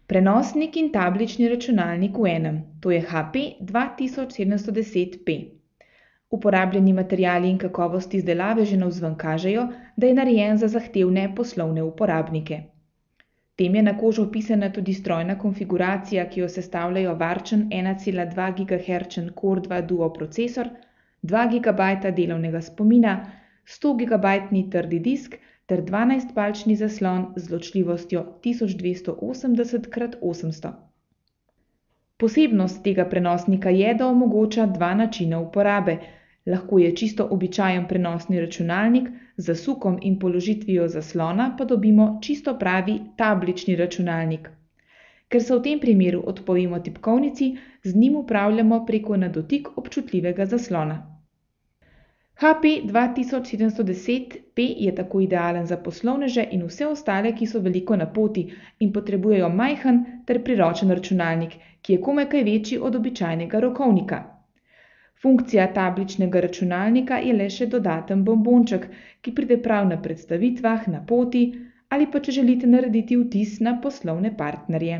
Prenosnik in tablični računalnik v enem, to je HP 2710P. Uporabljeni materiali in kakovost izdelave že navzven kažejo, da je narejen za zahtevne poslovne uporabnike. Tem je na kožo vpisana tudi strojna konfiguracija, ki jo sestavljajo varčen 1,2 GHz Core 2 Duo procesor, 2 GB delovnega spomina, 100 GB trdi disk ter 12-palčni zaslon z zločljivostjo 1280x800. Posebnost tega prenosnika je, da omogoča dva načina uporabe. Lahko je čisto običajen prenosni računalnik, z zasukom in položitvijo zaslona pa dobimo čisto pravi tablični računalnik. Ker se v tem primeru odpovemo tipkovnici, z njim upravljamo preko na dotik občutljivega zaslona. HP 2710P je tako idealen za poslovneže in vse ostale, ki so veliko na poti in potrebujejo majhen ter priročen računalnik, ki je komaj kaj večji od običajnega rokovnika. Funkcija tabličnega računalnika je le še dodaten bombonček, ki pride prav na predstavitvah, na poti ali pa če želite narediti vtis na poslovne partnerje.